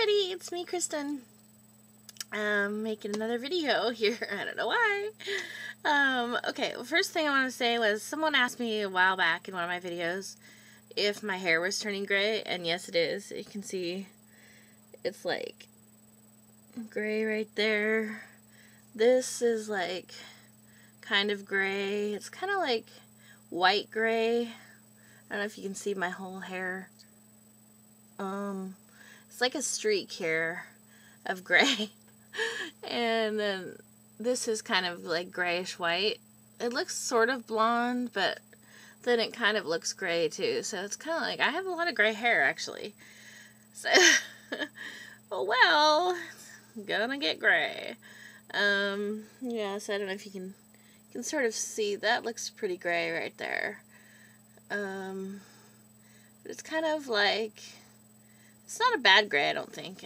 everybody, it's me, Kristen. Making another video here. I don't know why. Okay, well, first thing I want to say was someone asked me a while back in one of my videos if my hair was turning gray, and yes, it is. You can see it's like gray right there. This is like kind of gray. It's kind of like white gray. I don't know if you can see my whole hair. It's like a streak here of gray. And then this is kind of like grayish white. It looks sort of blonde, but then it kind of looks gray too. So it's kind of like I have a lot of gray hair actually. So, oh well, gonna get gray. Yeah, so I don't know if you can sort of see that looks pretty gray right there. But it's kind of like, it's not a bad gray, I don't think.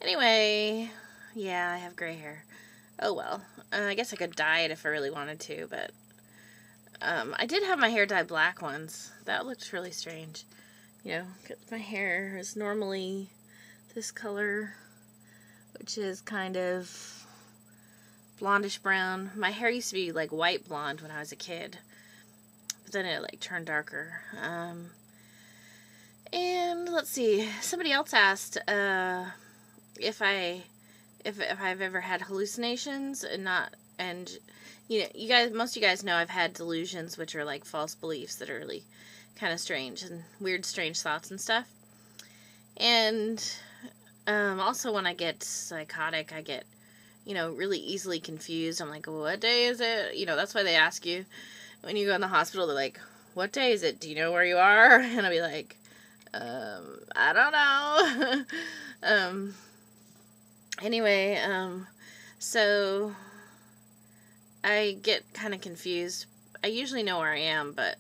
Anyway, yeah, I have gray hair. Oh well. I guess I could dye it if I really wanted to, but I did have my hair dyed black once. That looked really strange. You know, 'cause my hair is normally this color, which is kind of blondish brown. My hair used to be like white blonde when I was a kid, but then it like turned darker. And let's see, somebody else asked if I've ever had hallucinations, and you know, most of you guys know I've had delusions, which are like false beliefs that are really kind of strange and weird, strange thoughts and stuff. And also when I get psychotic, I get, you know, really easily confused. I'm like, what day is it? You know, that's why they ask you when you go in the hospital. They're like, what day is it? Do you know where you are? And I'll be like, I don't know. Anyway, so I get kind of confused. I usually know where I am, but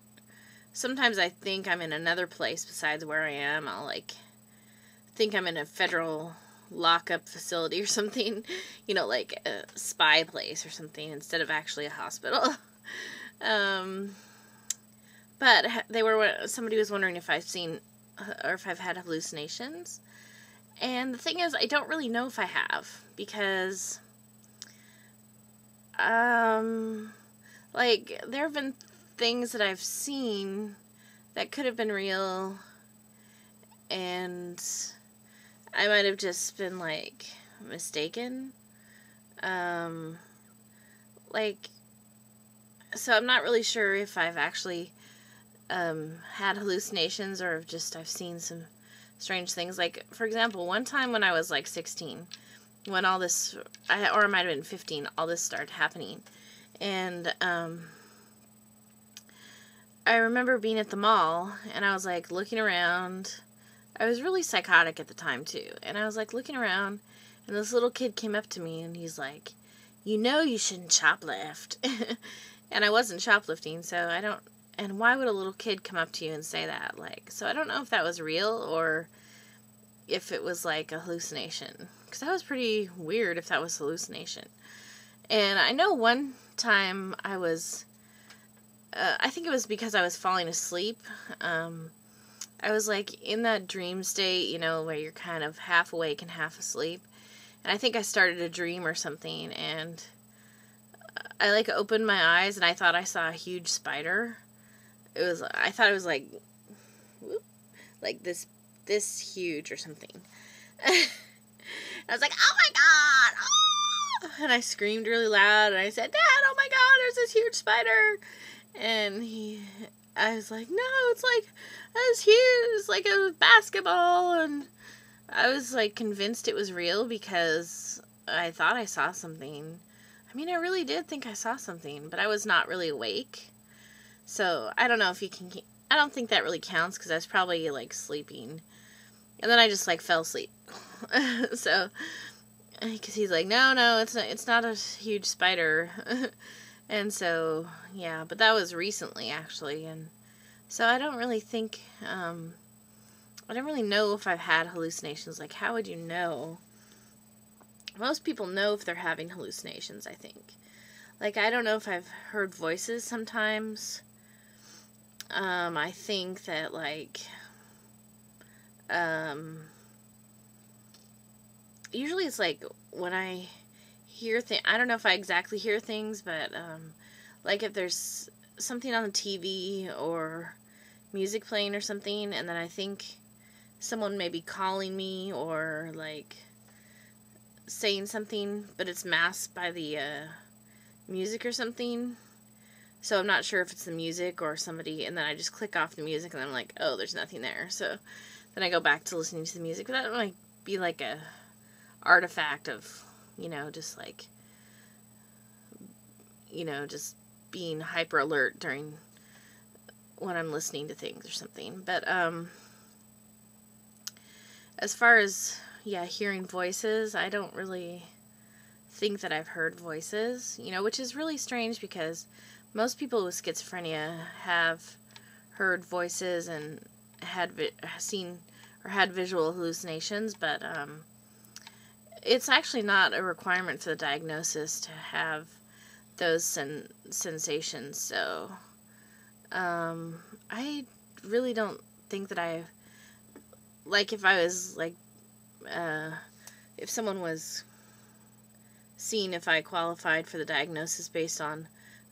sometimes I think I'm in another place besides where I am. I'll like think I'm in a federal lockup facility or something, you know, like a spy place or something instead of actually a hospital. But somebody was wondering if I've seen or if I've had hallucinations. And the thing is, I don't really know if I have, because like, there have been things that I've seen that could have been real, and I might have just been, like, mistaken. Like, so I'm not really sure if I've actually had hallucinations, or if just I've seen some strange things. Like, for example, one time when I was like 16, when all this, or it might have been 15, all this started happening, and I remember being at the mall, and I was like looking around. I was really psychotic at the time too, and I was like looking around, and this little kid came up to me, and he's like, you know you shouldn't shoplift. And I wasn't shoplifting, so I don't. And why would a little kid come up to you and say that? Like, so I don't know if that was real or if it was like a hallucination. Because that was pretty weird if that was hallucination. And I know one time I was, I think it was because I was falling asleep. I was like in that dream state, you know, where you're kind of half awake and half asleep. And I think I started a dream or something, and I like opened my eyes and I thought I saw a huge spider. I thought it was like, whoop, like this huge or something. I was like, oh my god, oh! And I screamed really loud, and I said, Dad, oh my god, there's this huge spider. And I was like, no, it's like, it's huge, it's like a basketball. And I was like convinced it was real because I thought I saw something. I mean, I really did think I saw something, but I was not really awake. So, I don't know if you can, I don't think that really counts, because I was probably, like, sleeping. And then I just, like, fell asleep. So, because he's like, no, it's not a huge spider. And so, yeah, but that was recently, actually. And so I don't really think, I don't really know if I've had hallucinations. Like, how would you know? Most people know if they're having hallucinations, I think. Like, I don't know if I've heard voices sometimes. I think that, like, usually it's like when I hear things, I don't know if I exactly hear things, but like if there's something on the TV or music playing or something, and then I think someone may be calling me or like saying something, but it's masked by the music or something. So I'm not sure if it's the music or somebody, and then I just click off the music, and I'm like, oh, there's nothing there. So then I go back to listening to the music. But that might be like a artifact of, just like, just being hyper alert during when I'm listening to things or something. But as far as hearing voices, I don't really think that I've heard voices, which is really strange because most people with schizophrenia have heard voices and had seen or had visual hallucinations, but it's actually not a requirement for the diagnosis to have those sensations. So I really don't think that if I was like, if someone was seeing if I qualified for the diagnosis based on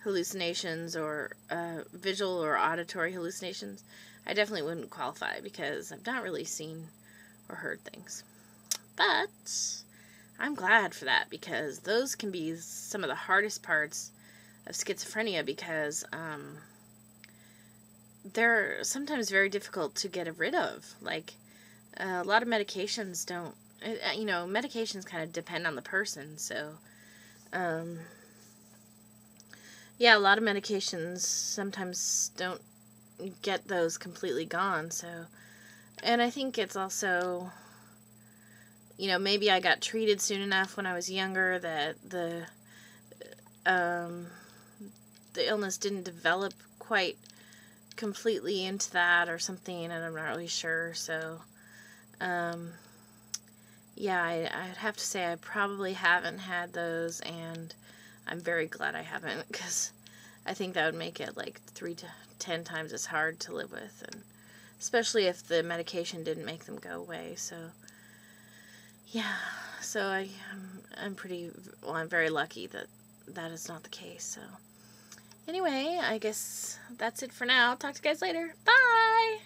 hallucinations or visual or auditory hallucinations, I definitely wouldn't qualify because I've not really seen or heard things. But I'm glad for that because those can be some of the hardest parts of schizophrenia because they're sometimes very difficult to get rid of. Like, a lot of medications don't, medications kind of depend on the person, so, a lot of medications sometimes don't get those completely gone, so, and I think it's also, maybe I got treated soon enough when I was younger that the illness didn't develop quite completely into that or something, and I'm not really sure, so, I'd have to say I probably haven't had those, and I'm very glad I haven't, because I think that would make it like 3 to 10 times as hard to live with, and especially if the medication didn't make them go away, so, so I'm very lucky that that is not the case, so. Anyway, I guess that's it for now. Talk to you guys later. Bye!